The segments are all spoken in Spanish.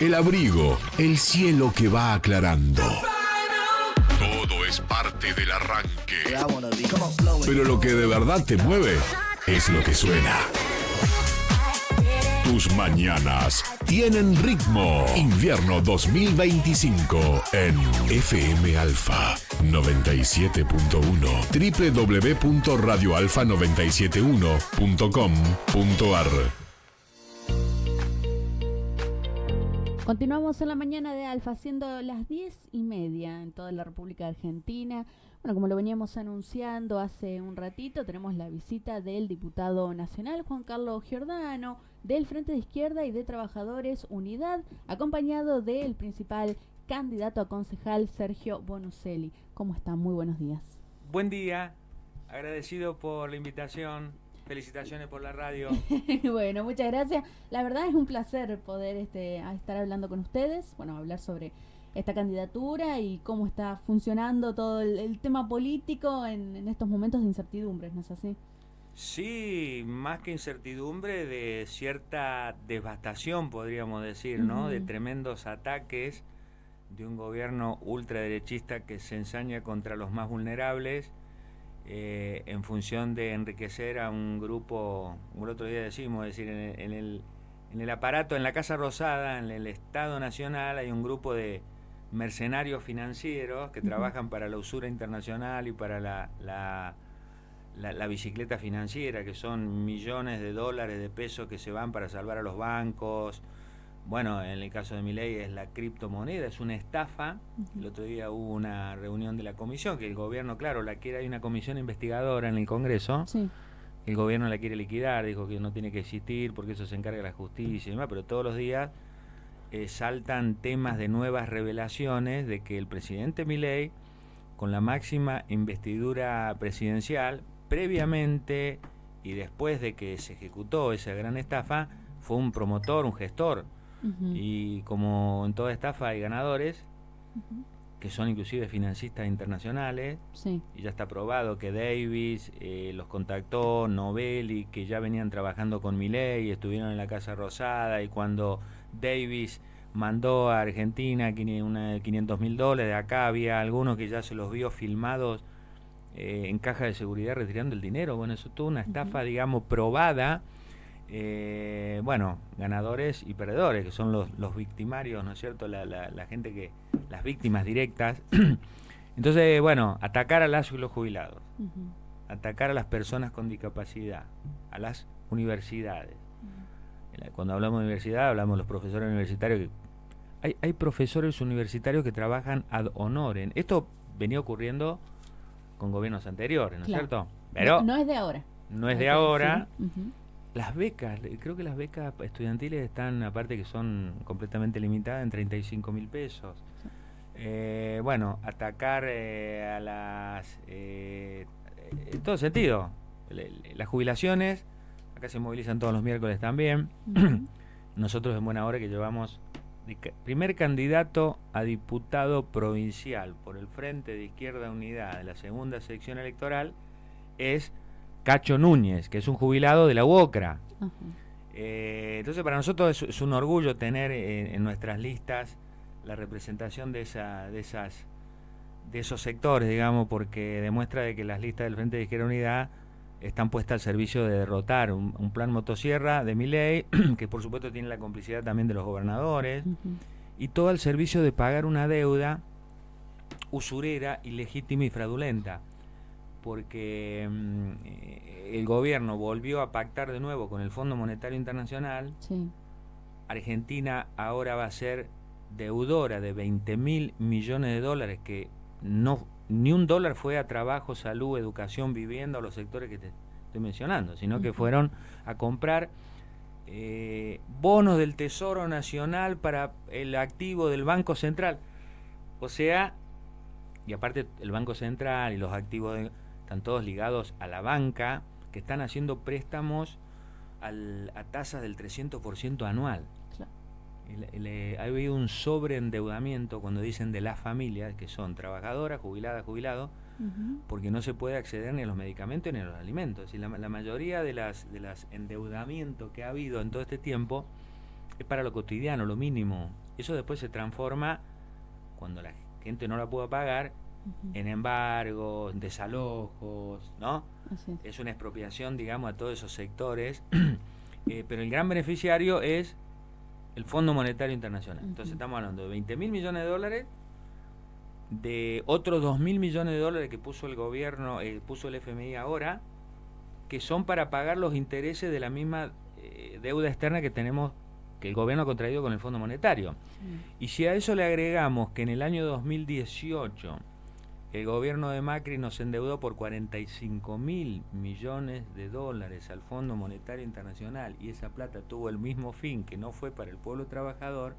el abrigo, el cielo que va aclarando. Todo es parte del arranque. Pero lo que de verdad te mueve es lo que suena. Tus mañanas tienen ritmo. Invierno 2025 en FM Alfa 97.1 www.radioalfa971.com.ar. Continuamos en la mañana de Alfa, siendo las 10:30 en toda la República Argentina. Bueno, como lo veníamos anunciando hace un ratito, tenemos la visita del diputado nacional Juan Carlos Giordano, del Frente de Izquierda y de Trabajadores Unidad, acompañado del principal candidato a concejal Sergio Bonucelli. ¿Cómo está? Muy buenos días. Buen día, agradecido por la invitación. Felicitaciones por la radio. Bueno, muchas gracias. La verdad es un placer poder estar hablando con ustedes, bueno, hablar sobre esta candidatura y cómo está funcionando todo el tema político en estos momentos de incertidumbre, ¿no es así? Sí, más que incertidumbre, de cierta devastación, podríamos decir, ¿no? De tremendos ataques de un gobierno ultraderechista que se ensaña contra los más vulnerables, en función de enriquecer a un grupo, como el otro día decimos, es decir, en el aparato, en la Casa Rosada, en el Estado Nacional, hay un grupo de mercenarios financieros que trabajan para la usura internacional y para la bicicleta financiera, que son millones de dólares, de pesos que se van para salvar a los bancos. Bueno, en el caso de Milei es la criptomoneda, es una estafa. El otro día hubo una reunión de la comisión, que el gobierno, claro, hay una comisión investigadora en el Congreso. Sí. El gobierno la quiere liquidar, dijo que no tiene que existir porque eso se encarga la justicia y demás, pero todos los días saltan temas de nuevas revelaciones de que el presidente Milei, con la máxima investidura presidencial, previamente y después de que se ejecutó esa gran estafa, fue un promotor, un gestor. Y como en toda estafa hay ganadores, que son inclusive financistas internacionales, sí. Y ya está probado que Davis los contactó, Novelli, que ya venían trabajando con Milei, estuvieron en la Casa Rosada, y cuando Davis mandó a Argentina $500.000, acá había algunos que ya se los vio filmados en caja de seguridad retirando el dinero. Bueno, eso es toda una estafa, digamos, probada. Bueno, ganadores y perdedores, que son los victimarios, ¿no es cierto? La gente que, las víctimas directas. Entonces, bueno, atacar a las y los jubilados, atacar a las personas con discapacidad, a las universidades. Cuando hablamos de universidad, hablamos de los profesores universitarios. Hay profesores universitarios que trabajan ad honorem. Esto venía ocurriendo con gobiernos anteriores, ¿no es cierto? Pero no es de ahora. No es de ahora. Las becas, creo que las becas estudiantiles están, aparte que son completamente limitadas, en 35.000 pesos. Bueno, atacar a las... en todo sentido. Las jubilaciones, acá se movilizan todos los miércoles también. Nosotros en buena hora que llevamos primer candidato a diputado provincial por el Frente de Izquierda Unidad de la segunda sección electoral es Cacho Núñez, que es un jubilado de la UOCRA. Entonces para nosotros es un orgullo tener en nuestras listas la representación de esos sectores, digamos, porque demuestra de que las listas del Frente de Izquierda Unidad están puestas al servicio de derrotar un plan motosierra de Milei, que por supuesto tiene la complicidad también de los gobernadores, y todo al servicio de pagar una deuda usurera, ilegítima y fraudulenta, porque el gobierno volvió a pactar de nuevo con el Fondo Monetario Internacional. Sí. Argentina ahora va a ser deudora de 20.000 millones de dólares, que no, ni un dólar fue a trabajo, salud, educación, vivienda, o los sectores que te estoy mencionando, sino que fueron a comprar bonos del Tesoro Nacional para el activo del Banco Central. O sea, y aparte el Banco Central y los activos están todos ligados a la banca, que están haciendo préstamos a tasas del 300% anual. Claro. Ha habido un sobreendeudamiento, cuando dicen de las familias, que son trabajadoras, jubiladas, jubilados, porque no se puede acceder ni a los medicamentos ni a los alimentos. Es decir, la mayoría de las endeudamientos que ha habido en todo este tiempo es para lo cotidiano, lo mínimo. Eso después se transforma, cuando la gente no la pueda pagar, en embargos, en desalojos, ¿no? Es una expropiación, digamos, a todos esos sectores, pero el gran beneficiario es el Fondo Monetario Internacional. Entonces estamos hablando de 20.000 millones de dólares, de otros 2.000 millones de dólares que puso el gobierno, puso el FMI ahora, que son para pagar los intereses de la misma deuda externa que tenemos, que el gobierno ha contraído con el Fondo Monetario. Y si a eso le agregamos que en el año 2018 el gobierno de Macri nos endeudó por 45.000 millones de dólares al Fondo Monetario Internacional, y esa plata tuvo el mismo fin, que no fue para el pueblo trabajador,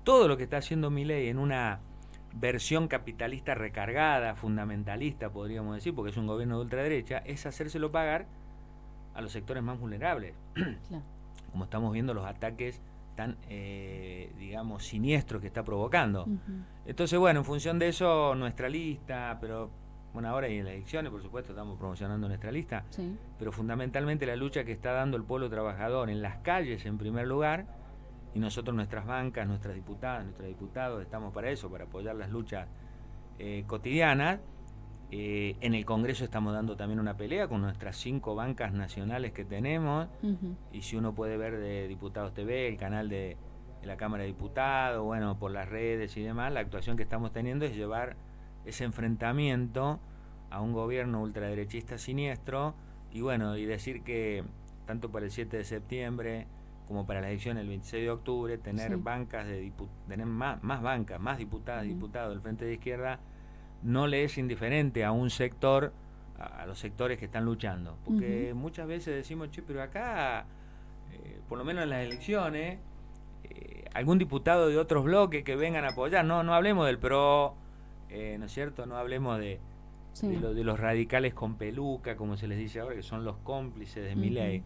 todo lo que está haciendo Milei en una versión capitalista recargada, fundamentalista, podríamos decir, porque es un gobierno de ultraderecha, es hacérselo pagar a los sectores más vulnerables. Claro. Como estamos viendo los ataques tan, digamos, siniestros que está provocando. Entonces, bueno, en función de eso, nuestra lista, pero bueno, ahora hay elecciones, por supuesto, estamos promocionando nuestra lista, pero fundamentalmente la lucha que está dando el pueblo trabajador en las calles, en primer lugar, y nosotros, nuestras bancas, nuestras diputadas, nuestros diputados, estamos para eso, para apoyar las luchas cotidianas. En el Congreso estamos dando también una pelea con nuestras 5 bancas nacionales que tenemos, y si uno puede ver de Diputados TV, el canal de la Cámara de Diputados, bueno, por las redes y demás, la actuación que estamos teniendo es llevar ese enfrentamiento a un gobierno ultraderechista siniestro, y bueno, y decir que tanto para el 7 de septiembre como para la elección el 26 de octubre, tener bancas tener más bancas, más diputadas y diputados del Frente de Izquierda, no le es indiferente a un sector, a los sectores que están luchando. Porque muchas veces decimos, che, pero acá, por lo menos en las elecciones, algún diputado de otros bloques que vengan a apoyar, no hablemos del PRO, ¿no es cierto? No hablemos de los radicales con peluca, como se les dice ahora, que son los cómplices de Milei.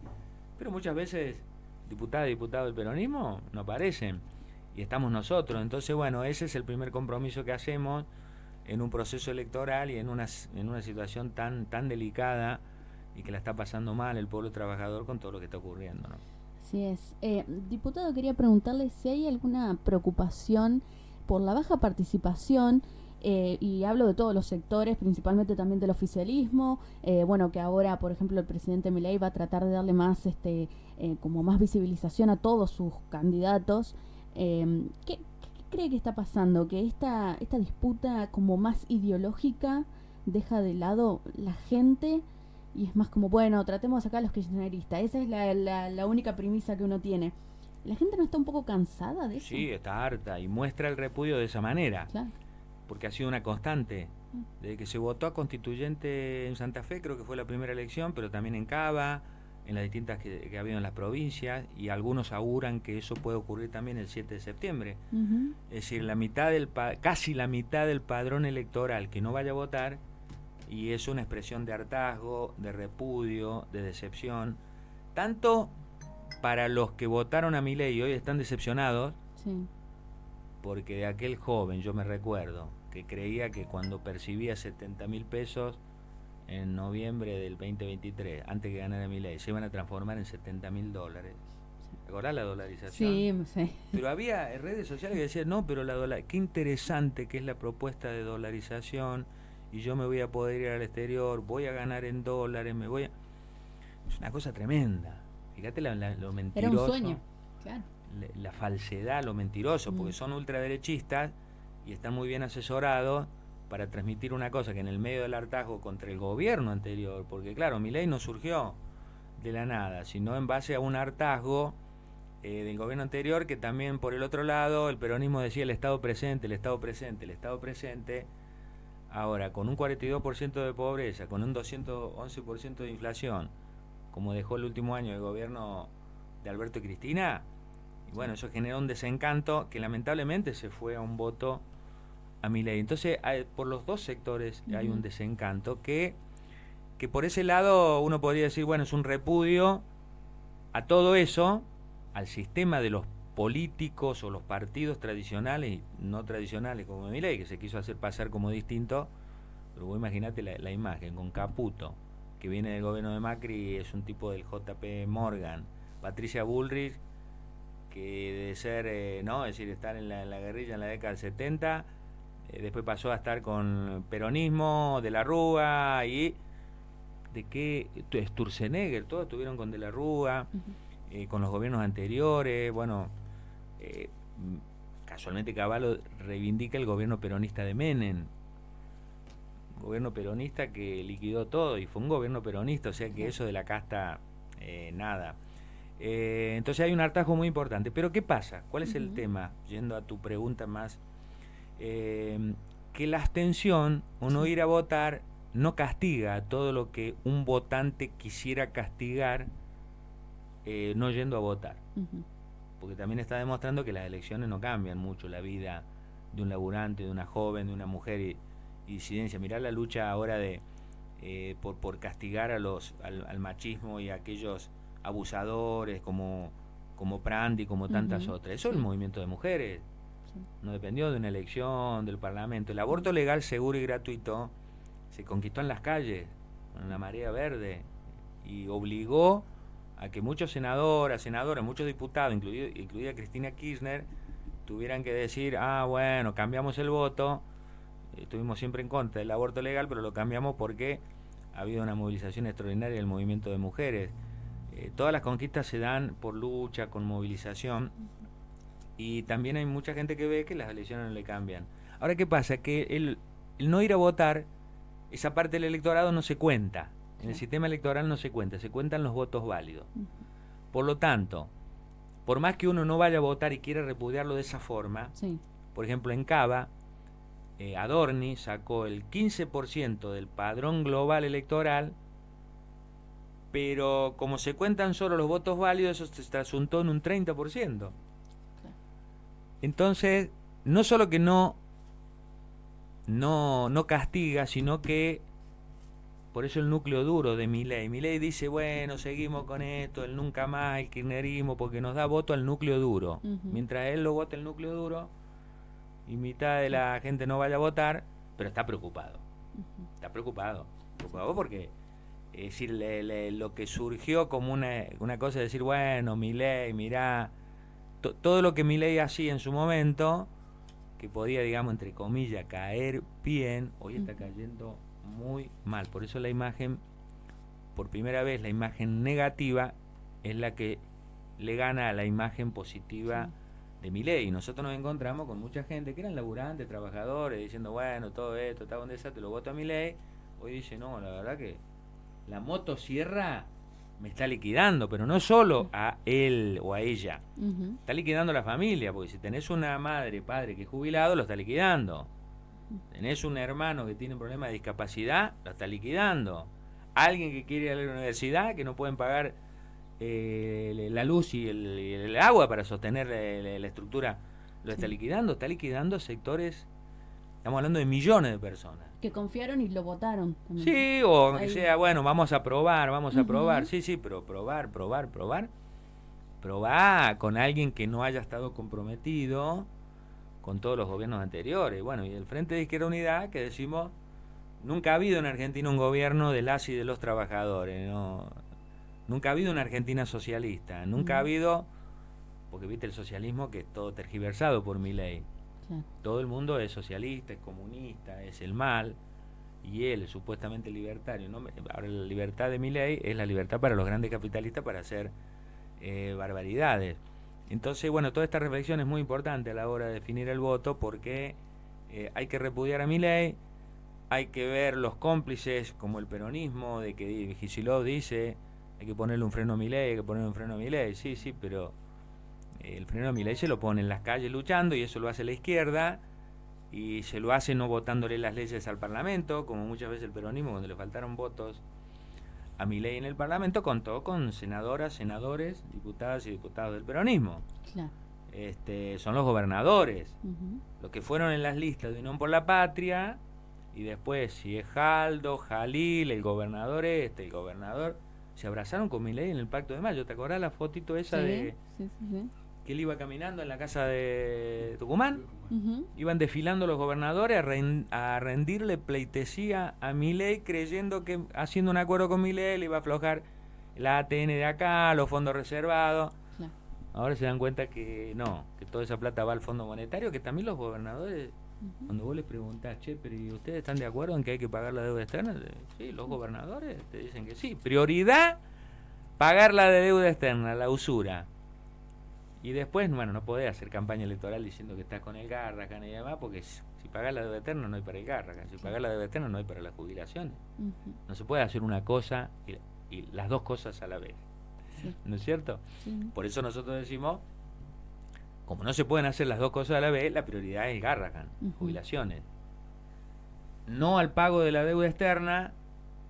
Pero muchas veces diputadas y diputados del peronismo no aparecen, y estamos nosotros. Entonces, bueno, ese es el primer compromiso que hacemos en un proceso electoral y en una situación tan delicada y que la está pasando mal el pueblo trabajador con todo lo que está ocurriendo, ¿no? Así es. Diputado, quería preguntarle si hay alguna preocupación por la baja participación, y hablo de todos los sectores, principalmente también del oficialismo, bueno, que ahora, por ejemplo, el presidente Milei va a tratar de darle más, como más visibilización a todos sus candidatos. ¿Qué cree que está pasando? Que esta disputa como más ideológica deja de lado la gente y es más como, bueno, tratemos de sacar a los kirchneristas. Esa es la única premisa que uno tiene. ¿La gente no está un poco cansada de eso? Sí, está harta y muestra el repudio de esa manera. Claro. Porque ha sido una constante. Desde que se votó a constituyente en Santa Fe, creo que fue la primera elección, pero también en Cava, en las distintas que ha habido en las provincias, y algunos auguran que eso puede ocurrir también el 7 de septiembre. Es decir, casi la mitad del padrón electoral que no vaya a votar, y es una expresión de hartazgo, de repudio, de decepción, tanto para los que votaron a Milei y hoy están decepcionados, porque de aquel joven, yo me recuerdo, que creía que cuando percibía 70.000 pesos en noviembre del 2023, antes que ganara Milei, se iban a transformar en $70.000. ¿Te acordás la dolarización? Sí. Pero había redes sociales que decían, no, pero qué interesante que es la propuesta de dolarización, y yo me voy a poder ir al exterior, voy a ganar en dólares, Es una cosa tremenda. Fíjate lo mentiroso. Era un sueño, claro. La falsedad, lo mentiroso, porque son ultraderechistas y están muy bien asesorados para transmitir una cosa que en el medio del hartazgo contra el gobierno anterior, porque claro, Milei no surgió de la nada, sino en base a un hartazgo del gobierno anterior, que también por el otro lado el peronismo decía el Estado presente, el Estado presente, el Estado presente. Ahora, con un 42% de pobreza, con un 211% de inflación, como dejó el último año el gobierno de Alberto y Cristina, y bueno, eso generó un desencanto que lamentablemente se fue a un voto a Milei. Entonces, por los dos sectores hay un desencanto que por ese lado uno podría decir, bueno, es un repudio a todo eso, al sistema de los políticos o los partidos tradicionales y no tradicionales como Milei, que se quiso hacer pasar como distinto. Pero vos imaginate la imagen con Caputo, que viene del gobierno de Macri, es un tipo del JP Morgan, Patricia Bullrich, que de ser, ¿no? Es decir, estar en la guerrilla en la década del 70, después pasó a estar con peronismo, De la Rúa, y de que Sturzenegger, todos estuvieron con De la Rúa, con los gobiernos anteriores. Bueno, casualmente Cavallo reivindica el gobierno peronista de Menem, gobierno peronista que liquidó todo, y fue un gobierno peronista, o sea que eso de la casta, nada. Entonces hay un hartazgo muy importante. Pero ¿qué pasa? ¿Cuál es el tema? Yendo a tu pregunta más, que la abstención o no ir a votar no castiga todo lo que un votante quisiera castigar, no yendo a votar. Porque también está demostrando que las elecciones no cambian mucho la vida de un laburante, de una joven, de una mujer y disidencia. Mirá la lucha ahora de por castigar al machismo y a aquellos abusadores como Prandi, como tantas otras. Eso es el movimiento de mujeres. No dependió de una elección, del Parlamento. El aborto legal, seguro y gratuito se conquistó en las calles, con la marea verde, y obligó a que muchos senadoras, muchos diputados, incluida Cristina Kirchner, tuvieran que decir, bueno, cambiamos el voto. Estuvimos siempre en contra del aborto legal, pero lo cambiamos porque ha habido una movilización extraordinaria del movimiento de mujeres. Todas las conquistas se dan por lucha, con movilización, y también hay mucha gente que ve que las elecciones no le cambian. Ahora, ¿qué pasa? Que el no ir a votar, esa parte del electorado no se cuenta. En el sistema electoral no se cuenta, se cuentan los votos válidos. Por lo tanto, por más que uno no vaya a votar y quiera repudiarlo de esa forma, por ejemplo en Cava, Adorni sacó el 15% del padrón global electoral, pero como se cuentan solo los votos válidos, eso se trasuntó en un 30%. Entonces, no solo que no castiga, sino que, por eso el núcleo duro de Milei dice, bueno, seguimos con esto, el nunca más, el kirchnerismo, porque nos da voto al núcleo duro. Mientras él lo vote el núcleo duro y mitad de la gente no vaya a votar, pero está preocupado. Está preocupado porque, es decir, lo que surgió como una cosa de decir, bueno, Milei, mirá, todo lo que Milei hacía en su momento, que podía, digamos, entre comillas, caer bien, hoy está cayendo muy mal. Por eso la imagen, por primera vez, la imagen negativa es la que le gana a la imagen positiva de Milei. Y nosotros nos encontramos con mucha gente que eran laburantes, trabajadores, diciendo, bueno, todo esto está un desastre, lo voto a Milei. Hoy dice, no, la verdad que la motosierra me está liquidando, pero no solo a él o a ella, está liquidando a la familia, porque si tenés una madre, padre que es jubilado, lo está liquidando. Tenés un hermano que tiene un problema de discapacidad, lo está liquidando. Alguien que quiere ir a la universidad, que no pueden pagar la luz y el agua para sostener la estructura, lo está liquidando sectores, estamos hablando de millones de personas. Que confiaron y lo votaron también. Sí, o que sea, bueno, vamos a probar. Sí, pero probar con alguien que no haya estado comprometido con todos los gobiernos anteriores. Bueno, y el Frente de Izquierda Unidad, que decimos, nunca ha habido en Argentina un gobierno de las y de los trabajadores, ¿no? Nunca ha habido una Argentina socialista, nunca ha habido, porque viste el socialismo que es todo tergiversado por Milei. Todo el mundo es socialista, es comunista, es el mal, y él es supuestamente libertario, ¿no? Ahora la libertad de Milei es la libertad para los grandes capitalistas para hacer barbaridades. Entonces, bueno, toda esta reflexión es muy importante a la hora de definir el voto, porque hay que repudiar a Milei, hay que ver los cómplices como el peronismo, de que Kicillof dice, hay que ponerle un freno a Milei, sí, pero el freno a Milei se lo pone en las calles luchando, y eso lo hace la izquierda, y se lo hace no votándole las leyes al Parlamento, como muchas veces el peronismo, cuando le faltaron votos a Milei en el Parlamento, contó con senadoras, senadores, diputadas y diputados del peronismo. Claro. Son los gobernadores, los que fueron en las listas de Unión por la Patria, y después, si es Jaldo, Jalil, el gobernador se abrazaron con Milei en el Pacto de Mayo. ¿Te acordás la fotito esa de que él iba caminando en la casa de Tucumán? Iban desfilando los gobernadores a rendirle pleitesía a Milei, creyendo que haciendo un acuerdo con Milei le iba a aflojar la ATN de acá, los fondos reservados. Ahora se dan cuenta que no, que toda esa plata va al Fondo Monetario, que también los gobernadores, cuando vos les preguntás, che, pero ¿y ustedes están de acuerdo en que hay que pagar la deuda externa? Sí, los gobernadores te dicen que sí. Prioridad, pagar la deuda externa, la usura. Y después, bueno, no podés hacer campaña electoral diciendo que estás con el Garrahan y demás, porque si pagás la deuda externa no hay para el Garrahan, si pagás la deuda externa no hay para las jubilaciones. No se puede hacer una cosa y las dos cosas a la vez. Sí. ¿No es cierto? Sí. Por eso nosotros decimos, como no se pueden hacer las dos cosas a la vez, la prioridad es el Garrahan, jubilaciones. No al pago de la deuda externa,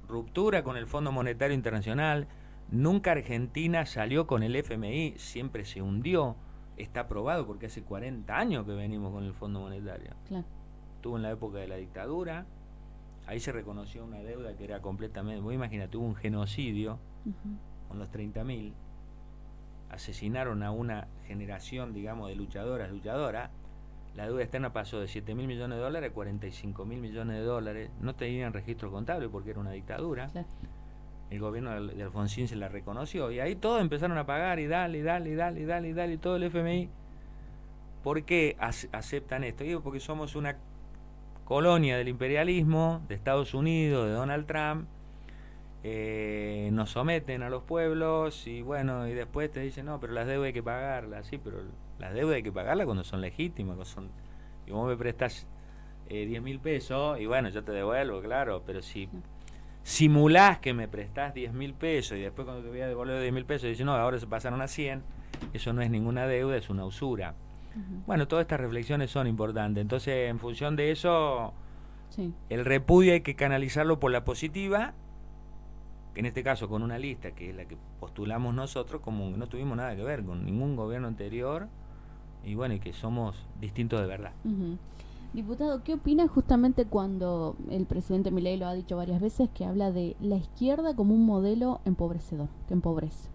ruptura con el Fondo Monetario Internacional. Nunca Argentina salió con el FMI, siempre se hundió. Está probado porque hace 40 años que venimos con el Fondo Monetario. Claro. Estuvo en la época de la dictadura, ahí se reconoció una deuda que era completamente... Vos imagínate, hubo un genocidio con los 30.000, asesinaron a una generación, digamos, de luchadoras, la deuda externa pasó de 7.000 millones de dólares a 45.000 millones de dólares, no tenían registro contable porque era una dictadura. Claro. El gobierno de Alfonsín se la reconoció y ahí todos empezaron a pagar y dale, y todo el FMI. ¿Por qué aceptan esto? Digo, porque somos una colonia del imperialismo, de Estados Unidos, de Donald Trump, nos someten a los pueblos y bueno, y después te dicen, no, pero las deudas hay que pagarlas, sí, pero las deudas hay que pagarlas cuando son legítimas, y vos me prestás 10.000 pesos y bueno, yo te devuelvo, claro, pero si simulás que me prestás 10.000 pesos y después cuando te voy a devolver 10.000 pesos dices, no, ahora se pasaron a 100, eso no es ninguna deuda, es una usura. Bueno, todas estas reflexiones son importantes, entonces en función de eso, el repudio hay que canalizarlo por la positiva, que en este caso con una lista que es la que postulamos nosotros, como no tuvimos nada que ver con ningún gobierno anterior, y bueno, y que somos distintos de verdad. Diputado, ¿qué opina justamente cuando el presidente Milei lo ha dicho varias veces, que habla de la izquierda como un modelo empobrecedor, que empobrece?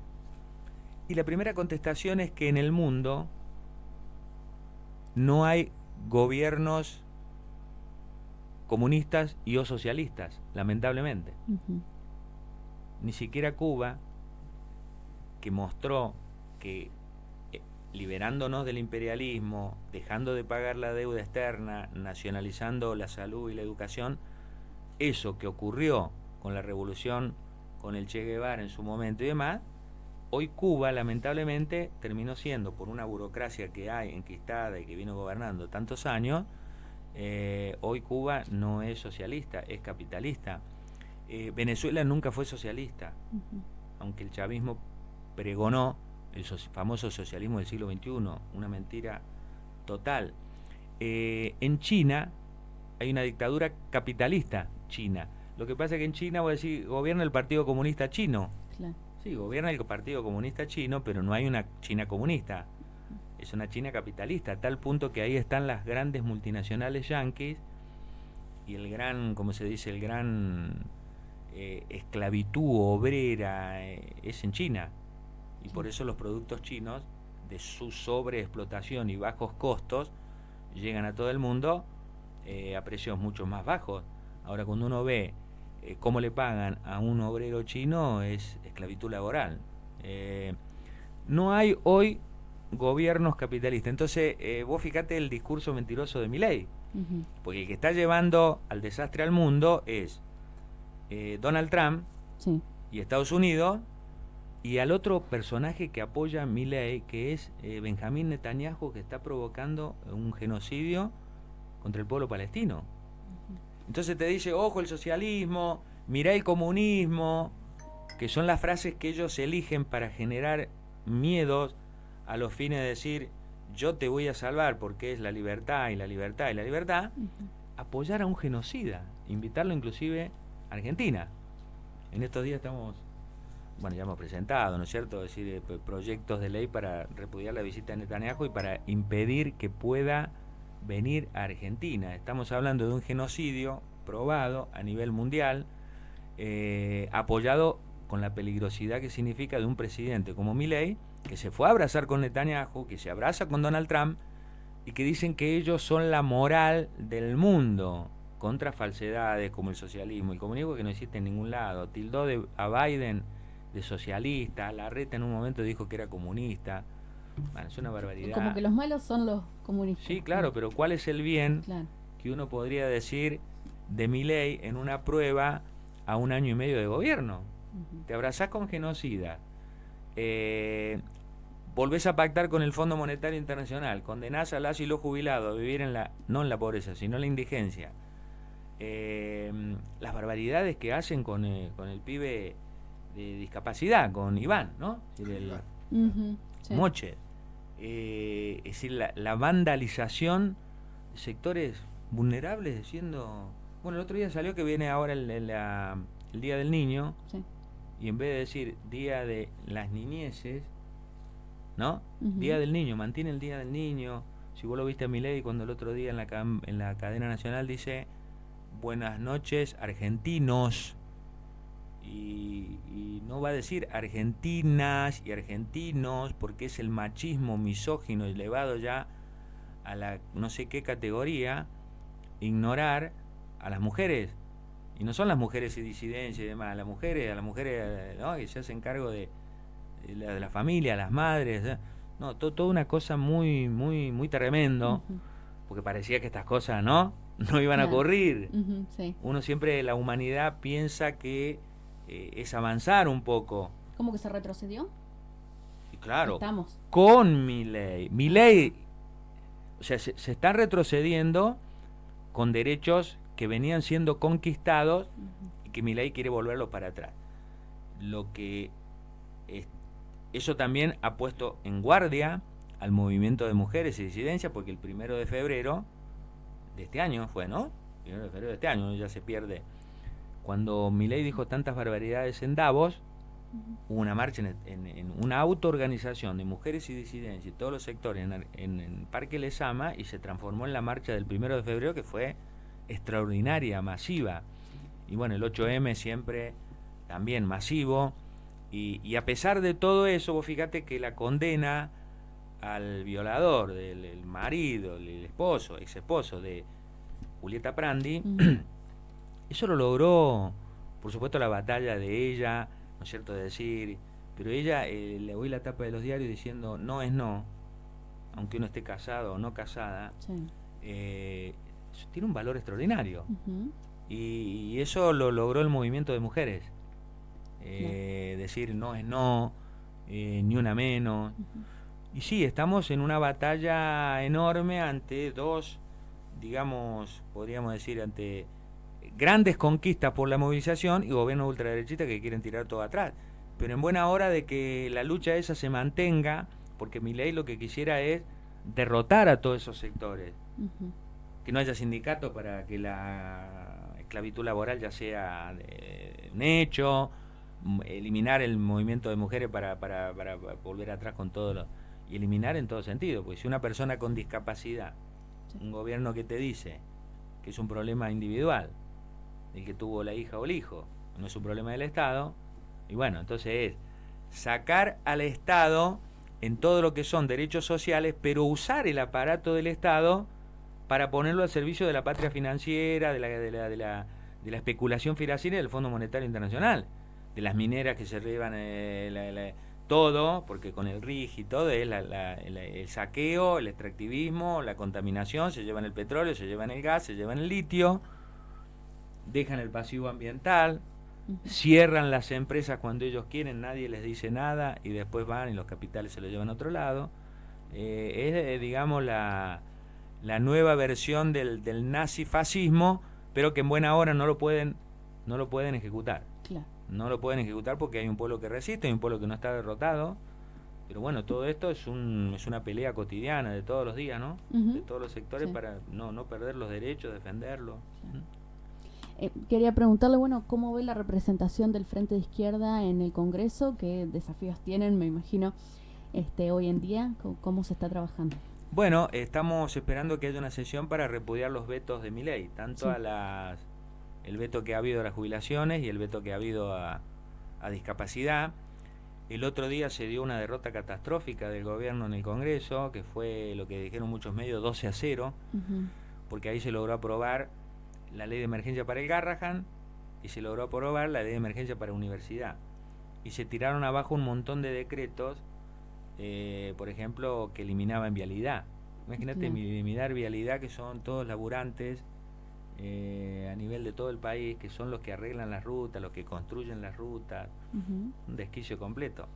Y la primera contestación es que en el mundo no hay gobiernos comunistas y o socialistas, lamentablemente. Ni siquiera Cuba, que mostró que liberándonos del imperialismo, dejando de pagar la deuda externa, nacionalizando la salud y la educación, eso que ocurrió con la revolución, con el Che Guevara en su momento y demás, hoy Cuba lamentablemente terminó siendo, por una burocracia que hay enquistada y que vino gobernando tantos años, hoy Cuba no es socialista, es capitalista. Venezuela nunca fue socialista, aunque el chavismo pregonó el famoso socialismo del siglo XXI, una mentira total. En China hay una dictadura capitalista china. Lo que pasa es que en China, voy a decir, gobierna el Partido Comunista Chino. Claro. Sí, gobierna el Partido Comunista Chino, pero no hay una China comunista. Es una China capitalista, a tal punto que ahí están las grandes multinacionales yanquis y el gran, como se dice, el gran esclavitud obrera es en China. Y por eso los productos chinos, de su sobreexplotación y bajos costos, llegan a todo el mundo a precios mucho más bajos. Ahora, cuando uno ve cómo le pagan a un obrero chino, es esclavitud laboral. No hay hoy gobiernos capitalistas. Entonces, vos fíjate el discurso mentiroso de Milei, porque el que está llevando al desastre al mundo es Donald Trump y Estados Unidos, y al otro personaje que apoya a Milei, que es Benjamín Netanyahu, que está provocando un genocidio contra el pueblo palestino. Entonces te dice, ojo el socialismo, mirá el comunismo, que son las frases que ellos eligen para generar miedos a los fines de decir, yo te voy a salvar porque es la libertad y la libertad y la libertad, apoyar a un genocida, invitarlo inclusive a Argentina. En estos días estamos... Bueno, ya hemos presentado, ¿no es cierto?, es decir, proyectos de ley para repudiar la visita de Netanyahu y para impedir que pueda venir a Argentina. Estamos hablando de un genocidio probado a nivel mundial, apoyado con la peligrosidad que significa de un presidente como Milei, que se fue a abrazar con Netanyahu, que se abraza con Donald Trump, y que dicen que ellos son la moral del mundo, contra falsedades como el socialismo y el comunismo, que no existe en ningún lado. Tildó a Biden de socialista, Larreta en un momento dijo que era comunista. Bueno, es una barbaridad. Como que los malos son los comunistas. Sí, claro, pero ¿cuál es el bien claro. que uno podría decir de Milei en una prueba a 1 año y medio de gobierno? Te abrazás con genocida, volvés a pactar con el Fondo Monetario Internacional, condenás a las y los jubilados a vivir no en la pobreza, sino en la indigencia. Las barbaridades que hacen con el pibe de discapacidad, con Iván, ¿no? Es decir, sí. Moche. Es decir, la vandalización de sectores vulnerables, diciendo... Bueno, el otro día salió que viene ahora el Día del Niño, sí. Y en vez de decir Día de las Niñeces, ¿no? Día del Niño, mantiene el Día del Niño. Si vos lo viste a Milei cuando el otro día en la cadena nacional dice buenas noches argentinos, y no va a decir argentinas y argentinos, porque es el machismo misógino elevado ya a la no sé qué categoría, ignorar a las mujeres. Y no son las mujeres y disidencias y demás, a las mujeres, ¿no? Que se hacen cargo de la familia, las madres, no, toda una cosa muy, muy, muy tremendo, porque parecía que estas cosas no iban a ocurrir. Sí. Uno siempre, la humanidad piensa que es avanzar un poco. ¿Cómo que se retrocedió? Y claro, estamos con Milei, o sea, se están retrocediendo con derechos que venían siendo conquistados y que Milei quiere volverlos para atrás. Lo que eso también ha puesto en guardia al movimiento de mujeres y disidencias, porque el 1 de febrero de este año fue, ¿no? El 1 de febrero de este año ya se pierde. Cuando Milei dijo tantas barbaridades en Davos, hubo una marcha en una autoorganización de mujeres y disidencias y todos los sectores en Parque Lezama, y se transformó en la marcha del 1 de febrero, que fue extraordinaria, masiva. Y bueno, el 8M siempre también masivo, y a pesar de todo eso, vos fíjate que la condena al violador, del marido, el esposo, ex esposo de Julieta Prandi, eso lo logró, por supuesto, la batalla de ella, ¿no es cierto?, de decir, pero ella, le oí la tapa de los diarios diciendo no es no, aunque uno esté casado o no casada. Tiene un valor extraordinario, y eso lo logró el movimiento de mujeres, decir no es no, ni una menos. Y sí, estamos en una batalla enorme ante dos, digamos, podríamos decir, ante grandes conquistas por la movilización y gobiernos ultraderechistas que quieren tirar todo atrás, pero en buena hora de que la lucha esa se mantenga, porque Milei lo que quisiera es derrotar a todos esos sectores, que no haya sindicatos para que la esclavitud laboral ya sea un hecho, eliminar el movimiento de mujeres para volver atrás con todo y eliminar en todo sentido, porque si una persona con discapacidad, un gobierno que te dice que es un problema individual, el que tuvo la hija o el hijo, no es un problema del Estado, y bueno, entonces es sacar al Estado en todo lo que son derechos sociales, pero usar el aparato del Estado para ponerlo al servicio de la patria financiera, de la especulación financiera y del Fondo Monetario Internacional, de las mineras que se llevan todo, porque con el RIG y todo es el saqueo, el extractivismo, la contaminación, se llevan el petróleo, se llevan el gas, se llevan el litio, dejan el pasivo ambiental, cierran las empresas cuando ellos quieren, nadie les dice nada, y después van y los capitales se lo llevan a otro lado. Es, digamos, la nueva versión del nazifascismo, pero que en buena hora no lo pueden ejecutar. Claro. No lo pueden ejecutar porque hay un pueblo que resiste, hay un pueblo que no está derrotado. Pero bueno, todo esto es una pelea cotidiana de todos los días, ¿no? De todos los sectores, para no perder los derechos, defenderlos. Claro. Quería preguntarle, bueno, ¿cómo ve la representación del Frente de Izquierda en el Congreso? ¿Qué desafíos tienen, me imagino, hoy en día? ¿Cómo se está trabajando? Bueno, estamos esperando que haya una sesión para repudiar los vetos de Milei, tanto el veto que ha habido a las jubilaciones y el veto que ha habido a discapacidad. El otro día se dio una derrota catastrófica del gobierno en el Congreso, que fue lo que dijeron muchos medios, 12-0, porque ahí se logró aprobar la ley de emergencia para el Garrahan y se logró aprobar la ley de emergencia para universidad. Y se tiraron abajo un montón de decretos por ejemplo, que eliminaban vialidad. Imagínate eliminar vialidad, que son todos laburantes a nivel de todo el país, que son los que arreglan las rutas, los que construyen las rutas, un desquicio completo.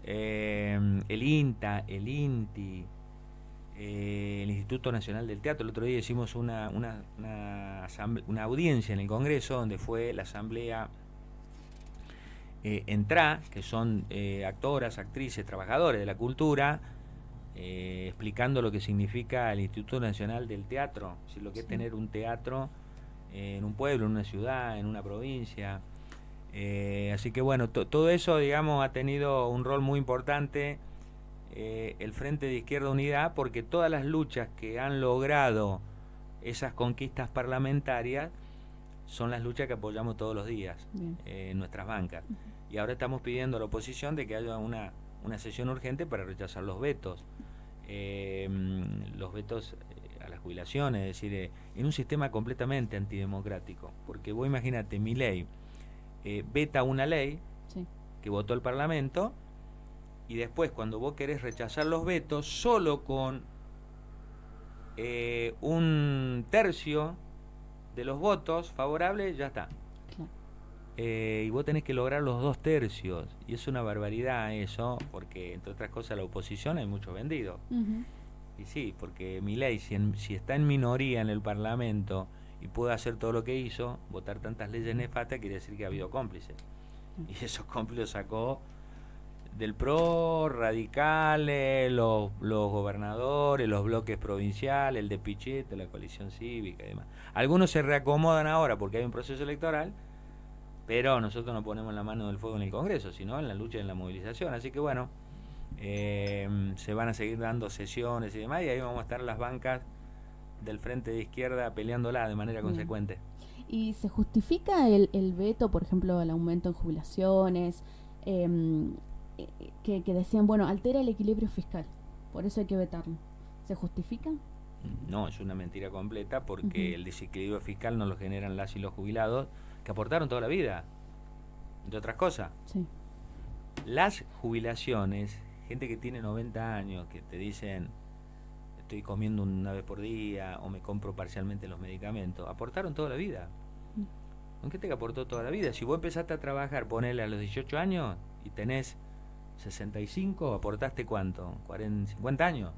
El INTA, el INTI, el Instituto Nacional del Teatro. El otro día hicimos una audiencia en el Congreso, donde fue la asamblea ENTRA, que son actoras, actrices, trabajadores de la cultura, explicando lo que significa el Instituto Nacional del Teatro, si lo que es tener un teatro en un pueblo, en una ciudad, en una provincia. Así que bueno, todo eso, digamos, ha tenido un rol muy importante el Frente de Izquierda Unida, porque todas las luchas que han logrado esas conquistas parlamentarias son las luchas que apoyamos todos los días en nuestras bancas. Y ahora estamos pidiendo a la oposición de que haya una sesión urgente para rechazar los vetos. Los vetos a las jubilaciones, es decir, en un sistema completamente antidemocrático. Porque vos imagínate, Milei veta una ley que votó el Parlamento, y después, cuando vos querés rechazar los vetos, solo con un tercio de los votos favorables ya está. Y vos tenés que lograr los 2 tercios, y es una barbaridad eso, porque entre otras cosas la oposición hay mucho vendido. Y sí, porque Milei, si está en minoría en el Parlamento y puede hacer todo lo que hizo, votar tantas leyes nefastas, quiere decir que ha habido cómplices. Y esos cómplices sacó del PRO, radicales, los gobernadores, los bloques provinciales, el de Pichetto, la coalición cívica y demás. Algunos se reacomodan ahora porque hay un proceso electoral, pero nosotros no ponemos la mano del fuego en el Congreso, sino en la lucha y en la movilización. Así que bueno, se van a seguir dando sesiones y demás, y ahí vamos a estar las bancas del Frente de Izquierda peleándola de manera consecuente. ¿Y se justifica el veto, por ejemplo, al aumento en jubilaciones, que decían, bueno, altera el equilibrio fiscal, por eso hay que vetarlo? ¿Se justifica? No, es una mentira completa, porque el desequilibrio fiscal no lo generan las y los jubilados, que aportaron toda la vida, entre otras cosas. Las jubilaciones, gente que tiene 90 años, que te dicen, estoy comiendo una vez por día, o me compro parcialmente los medicamentos, aportaron toda la vida. ¿Con qué te aportó toda la vida? Si vos empezaste a trabajar, ponele a los 18 años, y tenés 65, ¿aportaste cuánto? 40, 50 años.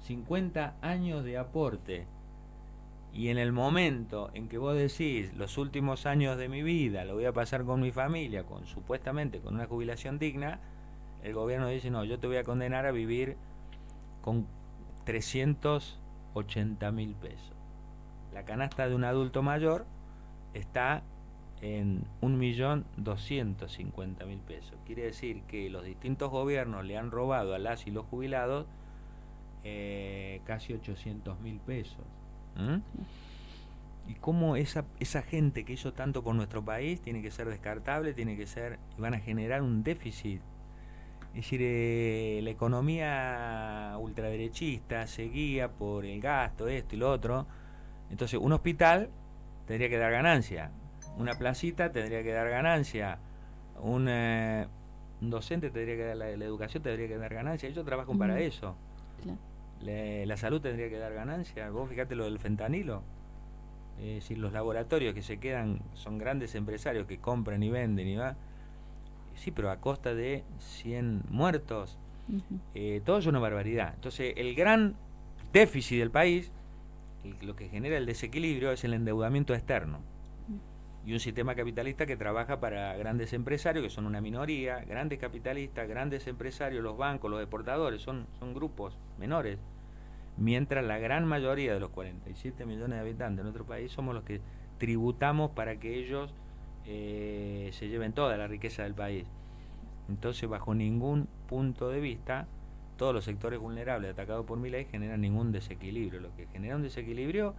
50 años de aporte. Y en el momento en que vos decís, los últimos años de mi vida lo voy a pasar con mi familia, supuestamente con una jubilación digna, el gobierno dice, no, yo te voy a condenar a vivir con 380.000 pesos. La canasta de un adulto mayor está en 1.250.000 pesos. Quiere decir que los distintos gobiernos le han robado a las y los jubilados casi 800.000 pesos. Y cómo esa gente que hizo tanto por nuestro país tiene que ser descartable, van a generar un déficit. Es decir, la economía ultraderechista se guía por el gasto, esto y lo otro. Entonces, un hospital tendría que dar ganancia, una placita tendría que dar ganancia, un docente tendría que dar la educación, tendría que dar ganancia. Ellos trabajan para eso. La salud tendría que dar ganancia. Vos fíjate lo del fentanilo. Es decir, los laboratorios que se quedan son grandes empresarios que compran y venden y va. Sí, pero a costa de 100 muertos. Todo es una barbaridad. Entonces, el gran déficit del país, lo que genera el desequilibrio, es el endeudamiento externo. Y un sistema capitalista que trabaja para grandes empresarios, que son una minoría, grandes capitalistas, grandes empresarios, los bancos, los exportadores, son grupos menores. Mientras la gran mayoría de los 47 millones de habitantes de nuestro país somos los que tributamos para que ellos se lleven toda la riqueza del país. Entonces, bajo ningún punto de vista, todos los sectores vulnerables atacados por Milei generan ningún desequilibrio. Lo que genera un desequilibrio,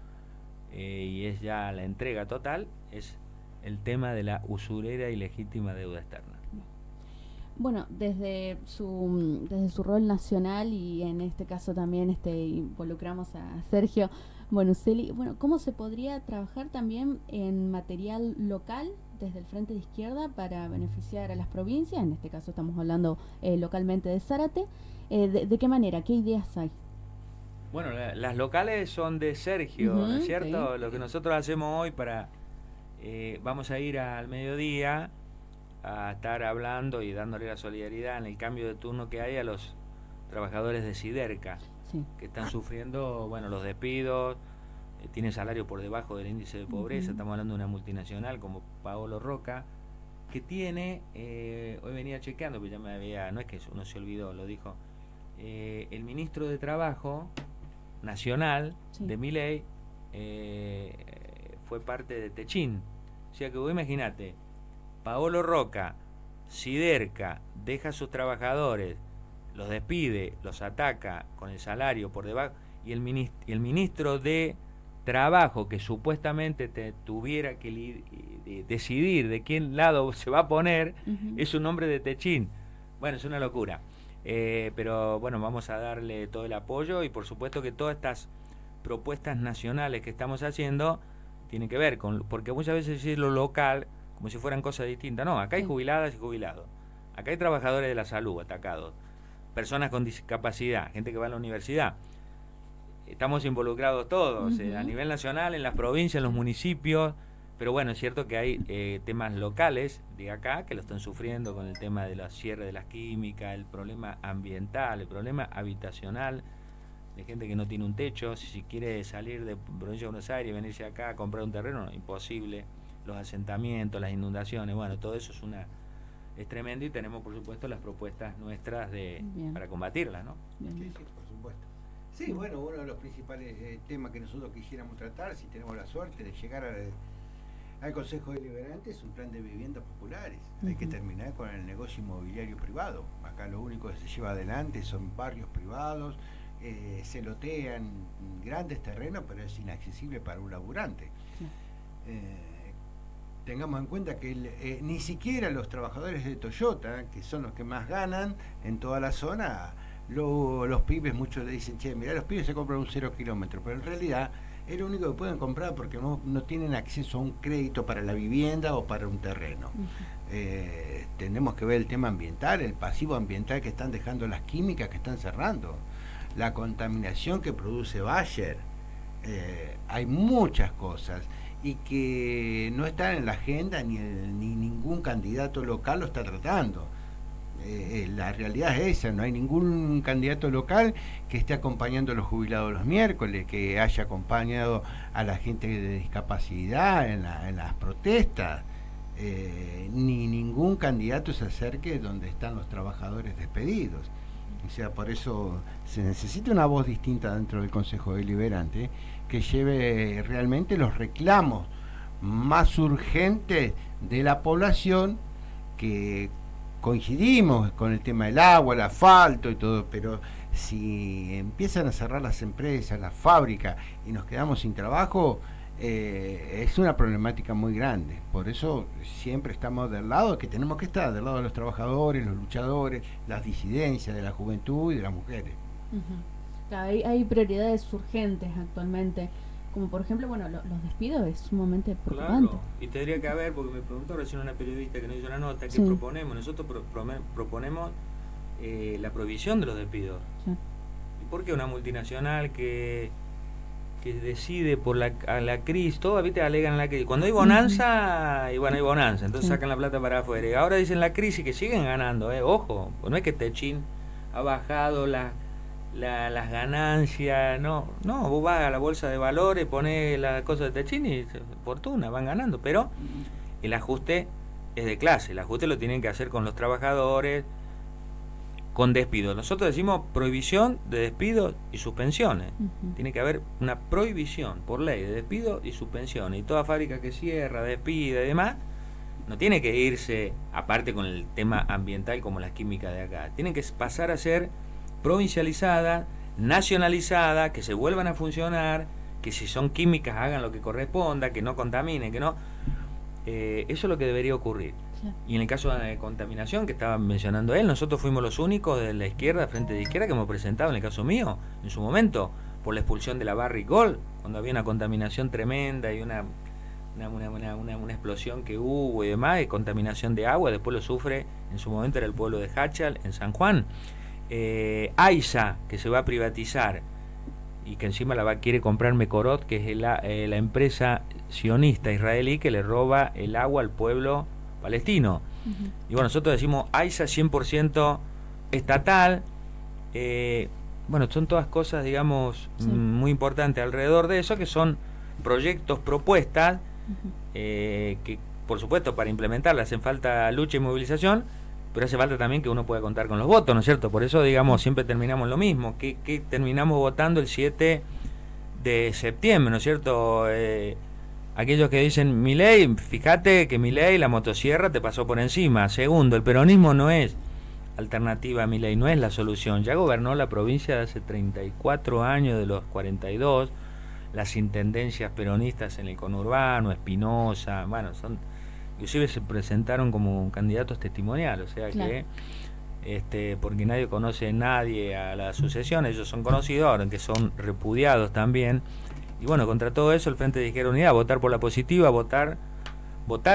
y es ya la entrega total, es el tema de la usurera y legítima deuda externa. Bueno, desde su rol nacional, y en este caso también involucramos a Sergio Bonuccelli, bueno, ¿cómo se podría trabajar también en material local desde el Frente de Izquierda para beneficiar a las provincias? En este caso estamos hablando localmente de Zárate. ¿De qué manera? ¿Qué ideas hay? Bueno, las locales son de Sergio, ¿no es cierto? Sí. Lo que nosotros hacemos hoy vamos a ir al mediodía a estar hablando y dándole la solidaridad en el cambio de turno que hay a los trabajadores de Siderca, que están sufriendo, los despidos, tienen salario por debajo del índice de pobreza. Estamos hablando de una multinacional como Paolo Roca, que tiene, hoy venía chequeando, pero no es que uno se olvidó, lo dijo, el ministro de Trabajo Nacional de Milei fue parte de Techin. O sea que vos imagínate, Paolo Roca, Siderca, deja a sus trabajadores, los despide, los ataca con el salario por debajo, y el ministro de Trabajo, que supuestamente tuviera que decidir de quién lado se va a poner, es un hombre de Techin. Bueno, es una locura. Pero vamos a darle todo el apoyo, y por supuesto que todas estas propuestas nacionales que estamos haciendo tienen que ver con, porque muchas veces decir lo local como si fueran cosas distintas. No, acá hay jubiladas y jubilados, acá hay trabajadores de la salud atacados, personas con discapacidad, gente que va a la universidad. Estamos involucrados todos, a nivel nacional, en las provincias, en los municipios. Pero bueno, es cierto que hay temas locales de acá que lo están sufriendo con el tema de la cierre de las químicas, el problema ambiental, el problema habitacional, de gente que no tiene un techo. Si quiere salir de provincia de Buenos Aires y venirse acá a comprar un terreno, no, imposible. Los asentamientos, las inundaciones, todo eso es tremendo, y tenemos por supuesto las propuestas nuestras para combatirlas, ¿no? Sí, por supuesto. Sí, uno de los principales temas que nosotros quisiéramos tratar, si tenemos la suerte de llegar al Consejo Deliberante, es un plan de viviendas populares. Hay que terminar con el negocio inmobiliario privado. Acá lo único que se lleva adelante son barrios privados, se lotean grandes terrenos, pero es inaccesible para un laburante. Tengamos en cuenta que ni siquiera los trabajadores de Toyota, que son los que más ganan en toda la zona, los pibes, muchos le dicen, mirá, los pibes se compran un 0 kilómetro, pero en realidad es lo único que pueden comprar porque no tienen acceso a un crédito para la vivienda o para un terreno. Tenemos que ver el tema ambiental, el pasivo ambiental que están dejando las químicas que están cerrando, la contaminación que produce Bayer. Hay muchas cosas y que no están en la agenda, ni ningún candidato local lo está tratando. La realidad es esa, no hay ningún candidato local que esté acompañando a los jubilados los miércoles, que haya acompañado a la gente de discapacidad en las protestas, ni ningún candidato se acerque donde están los trabajadores despedidos. O sea, por eso se necesita una voz distinta dentro del Consejo Deliberante que lleve realmente los reclamos más urgentes de la población, que coincidimos con el tema del agua, el asfalto y todo, pero si empiezan a cerrar las empresas, las fábricas, y nos quedamos sin trabajo, es una problemática muy grande. Por eso siempre estamos del lado que tenemos que estar, del lado de los trabajadores, los luchadores, las disidencias de la juventud y de las mujeres. Claro, hay prioridades urgentes actualmente, como por ejemplo, los despidos es sumamente preocupante. Claro, y tendría que haber, porque me preguntó recién una periodista que nos hizo una nota, ¿qué proponemos? Nosotros proponemos la prohibición de los despidos. ¿Y por qué una multinacional que decide por la crisis, todo, viste, alegan la crisis? Cuando hay bonanza, hay bonanza, entonces sacan la plata para afuera. Y ahora dicen la crisis, que siguen ganando, ojo, pues no es que Techin ha bajado las ganancias, no, vos vas a la bolsa de valores, ponés las cosas de Techin y fortuna, van ganando, pero el ajuste es de clase, el ajuste lo tienen que hacer con los trabajadores, con despidos. Nosotros decimos prohibición de despidos y suspensiones. Tiene que haber una prohibición por ley de despidos y suspensiones, y toda fábrica que cierra, despide y demás, no tiene que irse, aparte con el tema ambiental como las químicas de acá, tienen que pasar a ser provincializada, nacionalizada, que se vuelvan a funcionar, que si son químicas hagan lo que corresponda, que no contaminen, que no. Eso es lo que debería ocurrir. Y en el caso de contaminación que estaba mencionando él, nosotros fuimos los únicos de la izquierda, Frente de Izquierda, que hemos presentado, en el caso mío, en su momento, por la expulsión de la Barrick Gold, cuando había una contaminación tremenda y una una explosión que hubo y demás, de contaminación de agua, después lo sufre, en su momento era el pueblo de Hachal, en San Juan. AISA, que se va a privatizar y que encima quiere comprar Mekorot, que es la empresa sionista israelí que le roba el agua al pueblo palestino. Y bueno, nosotros decimos AISA 100% estatal. Bueno, son todas cosas, digamos, muy importantes alrededor de eso, que son proyectos, propuestas, que por supuesto para implementarlas hacen falta lucha y movilización, pero hace falta también que uno pueda contar con los votos, ¿no es cierto? Por eso, digamos, siempre terminamos lo mismo, que terminamos votando el 7 de septiembre, ¿no es cierto? Aquellos que dicen Milei, fíjate que Milei, la motosierra te pasó por encima. Segundo, el peronismo no es alternativa a Milei, no es la solución. Ya gobernó la provincia de hace 34 años de los 42, las intendencias peronistas en el conurbano, Espinosa, bueno, inclusive se presentaron como candidatos testimoniales, o sea claro. Que porque nadie conoce a nadie a la sucesión, ellos son conocidos, ahora que son repudiados también. Y bueno, contra todo eso el Frente de Izquierda Unida, votar por la positiva, votar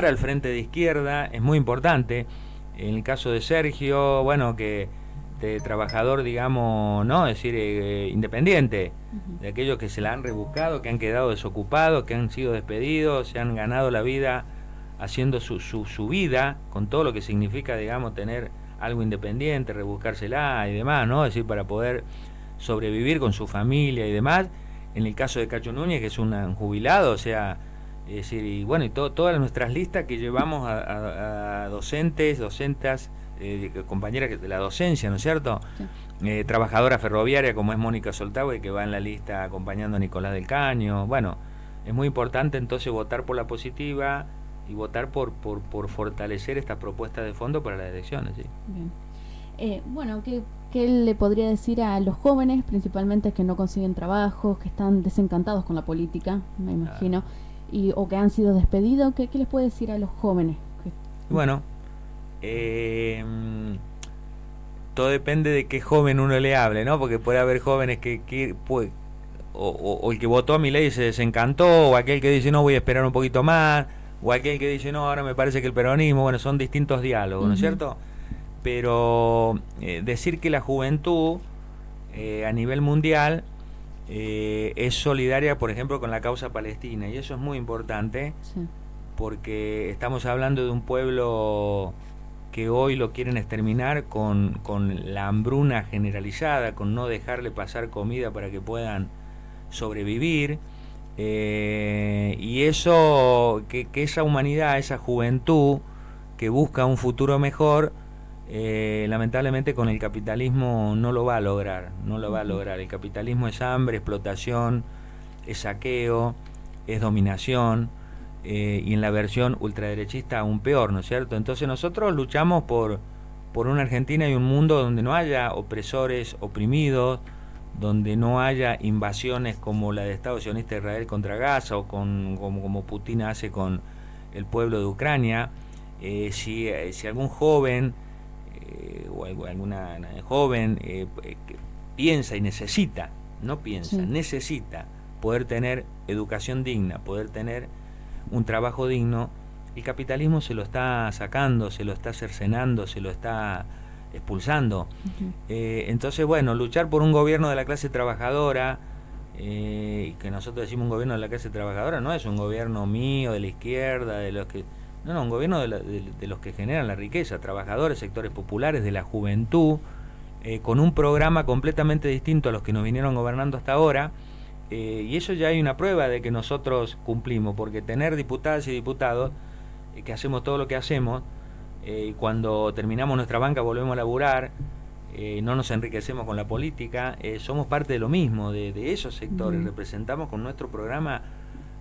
al Frente de Izquierda es muy importante. En el caso de Sergio, bueno, que de trabajador, digamos, ¿no? Es decir, independiente, de aquellos que se la han rebuscado, que han quedado desocupados, que han sido despedidos, se han ganado la vida haciendo su vida, con todo lo que significa, digamos, tener algo independiente, rebuscársela y demás, ¿no? Es decir, para poder sobrevivir con su familia y demás. En el caso de Cacho Núñez, que es un jubilado, o sea, es decir, y bueno, y todas nuestras listas que llevamos a docentes, compañeras de la docencia, ¿no es cierto? Sí. Trabajadora ferroviaria como es Mónica Soltagüe, que va en la lista acompañando a Nicolás del Caño. Bueno, es muy importante entonces votar por la positiva y votar por fortalecer estas propuestas de fondo para las elecciones. ¿Sí? Bien. Bueno, ¿qué le podría decir a los jóvenes, principalmente que no consiguen trabajos, que están desencantados con la política, me imagino, o que han sido despedidos? ¿Qué les puede decir a los jóvenes? Bueno, todo depende de qué joven uno le hable, ¿no? Porque puede haber jóvenes que o el que votó a Milei se desencantó, o aquel que dice no, voy a esperar un poquito más, o aquel que dice no, ahora me parece que el peronismo, bueno, son distintos diálogos, ¿no es cierto? Pero decir que la juventud a nivel mundial es solidaria, por ejemplo, con la causa palestina, y eso es muy importante, sí. Porque estamos hablando de un pueblo que hoy lo quieren exterminar con la hambruna generalizada, con no dejarle pasar comida para que puedan sobrevivir, y eso, que esa humanidad, esa juventud que busca un futuro mejor, lamentablemente con el capitalismo no lo va a lograr, El capitalismo es hambre, explotación, es saqueo, es dominación, y en la versión ultraderechista aún peor, ¿no es cierto? Entonces nosotros luchamos por una Argentina y un mundo donde no haya opresores oprimidos, donde no haya invasiones como la de Estado sionista de Israel contra Gaza, o como Putin hace con el pueblo de Ucrania. Si algún joven o alguna joven que piensa y necesita, necesita poder tener educación digna, poder tener un trabajo digno, el capitalismo se lo está sacando, se lo está cercenando, se lo está expulsando. Entonces, bueno, luchar por un gobierno de la clase trabajadora, y que nosotros decimos un gobierno de la clase trabajadora, no es un gobierno mío, de la izquierda, de los que... No, un gobierno de los que generan la riqueza, trabajadores, sectores populares, de la juventud, con un programa completamente distinto a los que nos vinieron gobernando hasta ahora, y eso ya hay una prueba de que nosotros cumplimos, porque tener diputadas y diputados, que hacemos todo lo que hacemos, y cuando terminamos nuestra banca volvemos a laburar, no nos enriquecemos con la política, somos parte de lo mismo, de esos sectores, representamos con nuestro programa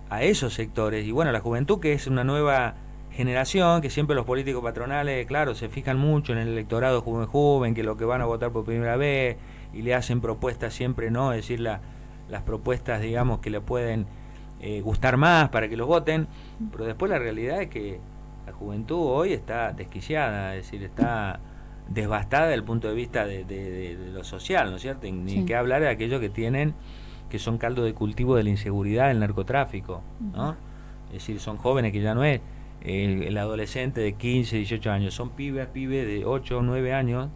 a esos sectores, y bueno, la juventud, que es una nueva generación, que siempre los políticos patronales, claro, se fijan mucho en el electorado joven, que lo que van a votar por primera vez, y le hacen propuestas siempre, ¿no? Es decir, las propuestas, digamos, que le pueden gustar más para que los voten, pero después la realidad es que la juventud hoy está desquiciada, es decir, está devastada desde el punto de vista de lo social, ¿no es cierto? Ni que hablar de aquellos que son caldo de cultivo de la inseguridad, del narcotráfico, ¿no? es decir, son jóvenes que ya no es el adolescente de 15, 18 años, son pibes de 8 o 9 años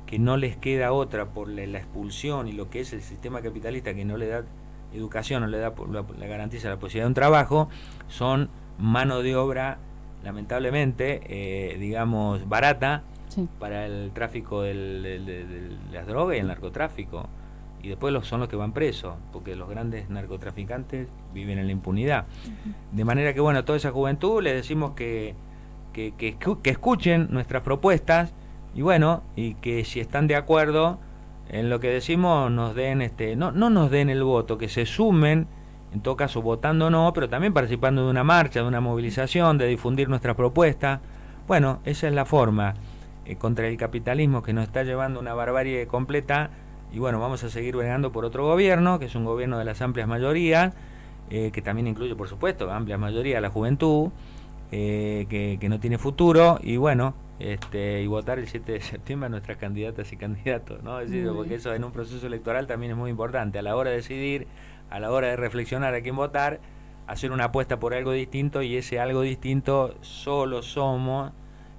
que no les queda otra por la expulsión y lo que es el sistema capitalista que no le da educación, no le da la garantiza la posibilidad de un trabajo, son mano de obra lamentablemente, digamos, barata para el tráfico de las drogas y el narcotráfico. Y después son los que van presos, porque los grandes narcotraficantes viven en la impunidad. De manera que, bueno, a toda esa juventud les decimos que escuchen nuestras propuestas y, bueno, y que si están de acuerdo en lo que decimos, nos den, no nos den el voto, que se sumen, en todo caso votando no, pero también participando de una marcha, de una movilización, de difundir nuestras propuestas. Bueno, esa es la forma contra el capitalismo que nos está llevando una barbarie completa. Y bueno, vamos a seguir bregando por otro gobierno, que es un gobierno de las amplias mayorías, que también incluye, por supuesto, amplias mayorías a la juventud, que no tiene futuro, y bueno, y votar el 7 de septiembre a nuestras candidatas y candidatos, ¿no? Es decir, porque eso en un proceso electoral también es muy importante, a la hora de decidir, a la hora de reflexionar a quién votar, hacer una apuesta por algo distinto, y ese algo distinto solo somos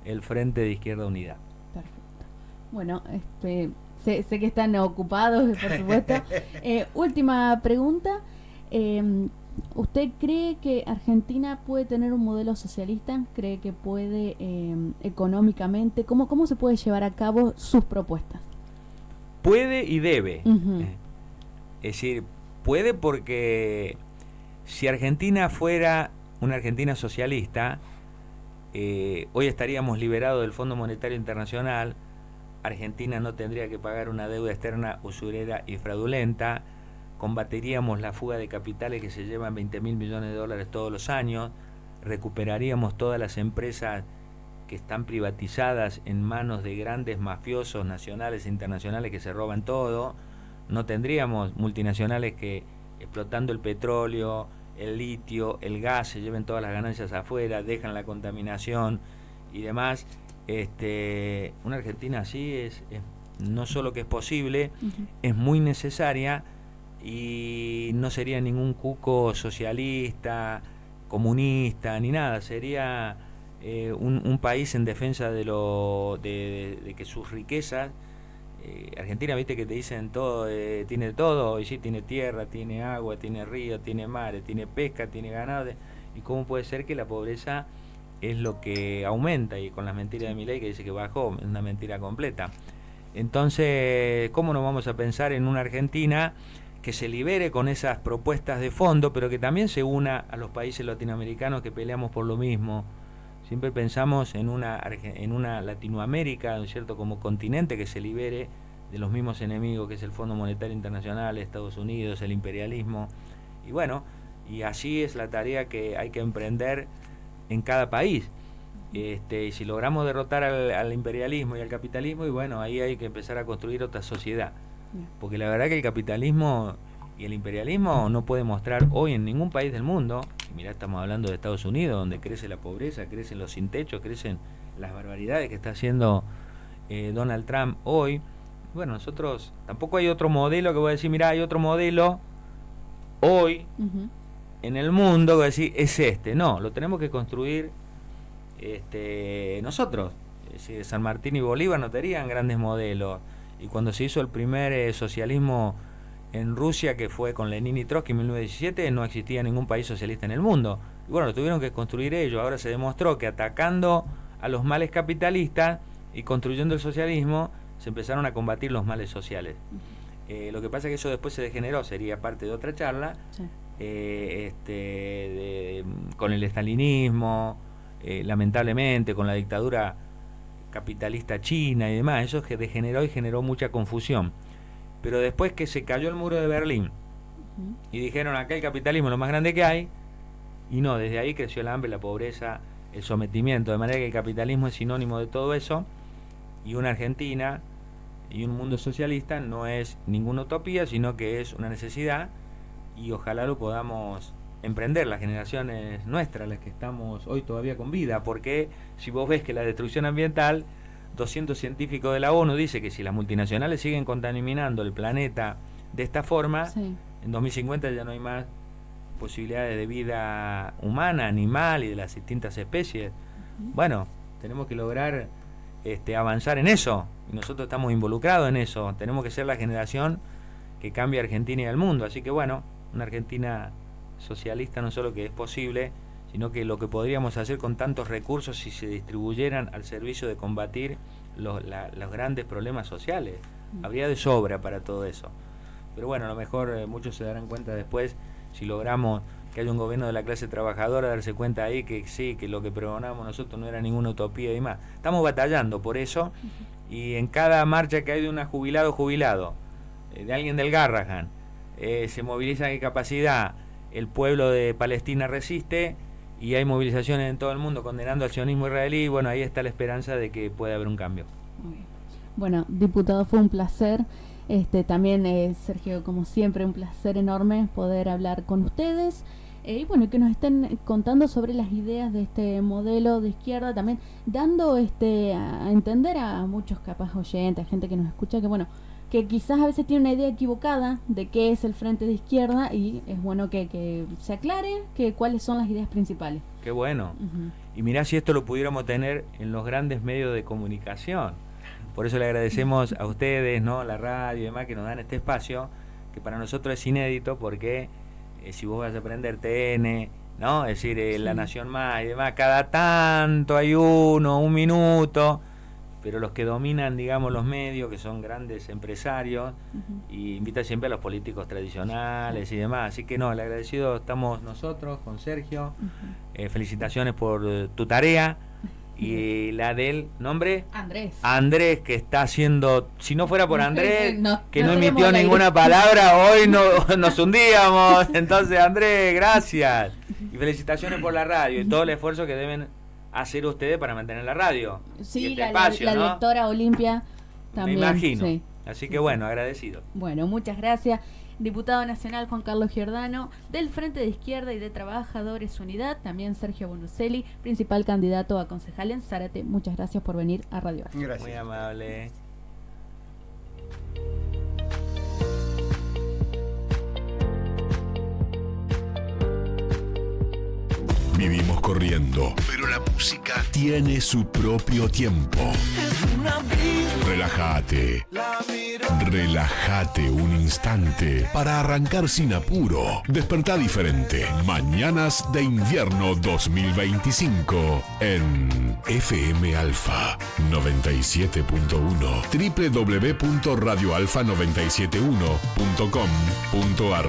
el Frente de Izquierda Unida. Perfecto. Bueno, sé que están ocupados, por supuesto. Última pregunta. ¿Usted cree que Argentina puede tener un modelo socialista? ¿Cree que puede económicamente? ¿Cómo se puede llevar a cabo sus propuestas? Puede y debe. Es decir, puede porque si Argentina fuera una Argentina socialista, hoy estaríamos liberados del Fondo Monetario Internacional. Argentina no tendría que pagar una deuda externa usurera y fraudulenta, combateríamos la fuga de capitales que se llevan 20.000 millones de dólares todos los años, recuperaríamos todas las empresas que están privatizadas en manos de grandes mafiosos nacionales e internacionales que se roban todo, no tendríamos multinacionales que explotando el petróleo, el litio, el gas, se lleven todas las ganancias afuera, dejan la contaminación y demás. Una Argentina así es no solo que es posible, es muy necesaria, y no sería ningún cuco socialista, comunista, ni nada, sería un país en defensa de que sus riquezas, Argentina, viste que te dicen todo, tiene todo, y sí, tiene tierra, tiene agua, tiene río, tiene mares, tiene pesca, tiene ganado, y cómo puede ser que la pobreza es lo que aumenta, y con las mentiras de Milei que dice que bajó, es una mentira completa. Entonces, ¿cómo no vamos a pensar en una Argentina que se libere con esas propuestas de fondo, pero que también se una a los países latinoamericanos que peleamos por lo mismo? Siempre pensamos en una Latinoamérica, ¿no es cierto?, como continente que se libere de los mismos enemigos que es el Fondo Monetario Internacional, Estados Unidos, el imperialismo. Y bueno, y así es la tarea que hay que emprender en cada país. Y si logramos derrotar al imperialismo y al capitalismo, y bueno, ahí hay que empezar a construir otra sociedad. Porque la verdad que el capitalismo y el imperialismo no puede mostrar hoy en ningún país del mundo. Mirá, estamos hablando de Estados Unidos, donde crece la pobreza, crecen los sin techo, crecen las barbaridades que está haciendo Donald Trump hoy. Bueno, nosotros tampoco hay otro modelo que voy a decir, mirá, hay otro modelo hoy en el mundo que voy a decir, es no, lo tenemos que construir nosotros. Es decir, San Martín y Bolívar no tenían grandes modelos, y cuando se hizo el primer socialismo en Rusia, que fue con Lenin y Trotsky en 1917, no existía ningún país socialista en el mundo, y bueno, lo tuvieron que construir ellos. Ahora se demostró que atacando a los males capitalistas y construyendo el socialismo se empezaron a combatir los males sociales. Lo que pasa es que eso después se degeneró, sería parte de otra charla, con el estalinismo, lamentablemente con la dictadura capitalista china y demás. Eso que degeneró y generó mucha confusión. Pero después que se cayó el muro de Berlín y dijeron, acá el capitalismo es lo más grande que hay, y no, desde ahí creció el hambre, la pobreza, el sometimiento, de manera que el capitalismo es sinónimo de todo eso, y una Argentina y un mundo socialista no es ninguna utopía, sino que es una necesidad, y ojalá lo podamos emprender las generaciones nuestras, las que estamos hoy todavía con vida, porque si vos ves que la destrucción ambiental, 200 científicos de la ONU dice que si las multinacionales siguen contaminando el planeta de esta forma, en 2050 ya no hay más posibilidades de vida humana, animal y de las distintas especies. Bueno, tenemos que lograr avanzar en eso, y nosotros estamos involucrados en eso. Tenemos que ser la generación que cambie Argentina y el mundo. Así que bueno, una Argentina socialista no solo que es posible, sino que lo que podríamos hacer con tantos recursos si se distribuyeran al servicio de combatir los grandes problemas sociales. Habría de sobra para todo eso. Pero bueno, a lo mejor muchos se darán cuenta después, si logramos que haya un gobierno de la clase trabajadora, darse cuenta ahí que sí, que lo que pregonamos nosotros no era ninguna utopía y demás. Estamos batallando por eso, y en cada marcha que hay de un jubilado, de alguien del Garrahan, se moviliza en capacidad, el pueblo de Palestina resiste, y hay movilizaciones en todo el mundo condenando al sionismo israelí, y bueno, ahí está la esperanza de que pueda haber un cambio. Bueno, diputado, fue un placer. También, Sergio, como siempre, un placer enorme poder hablar con ustedes. Y bueno, que nos estén contando sobre las ideas de este modelo de izquierda, también dando a entender a muchos capaz oyentes, gente que nos escucha, que bueno, que quizás a veces tiene una idea equivocada de qué es el Frente de Izquierda, y es bueno que se aclare cuáles son las ideas principales. Qué bueno. Y mirá si esto lo pudiéramos tener en los grandes medios de comunicación. Por eso le agradecemos a ustedes, ¿no?, la radio y demás, que nos dan este espacio, que para nosotros es inédito, porque si vos vas a aprender TN, ¿no?, es decir, sí, La Nación Más y demás, cada tanto hay un minuto, pero los que dominan, digamos, los medios, que son grandes empresarios, y invitan siempre a los políticos tradicionales y demás. Así que no, el agradecido estamos nosotros, con Sergio. Felicitaciones por tu tarea. Y la del nombre Andrés, que está haciendo, si no fuera por Andrés, que no emitió ninguna palabra, hoy no nos hundíamos. Entonces, Andrés, gracias, y felicitaciones por la radio y todo el esfuerzo que deben hacer ustedes para mantener la radio. Sí, la lectora Olimpia también. Me imagino. Sí. Así que bueno, agradecido. Bueno, muchas gracias. Diputado nacional Juan Carlos Giordano, del Frente de Izquierda y de Trabajadores Unidad, también Sergio Bonucelli, principal candidato a concejal en Zárate. Muchas gracias por venir a Radio Asia. Gracias. Muy amable. Vivimos corriendo, pero la música tiene su propio tiempo. Relájate. Relájate un instante para arrancar sin apuro. Despertá diferente. Mañanas de Invierno 2025 en FM Alfa 97.1 www.radioalfa971.com.ar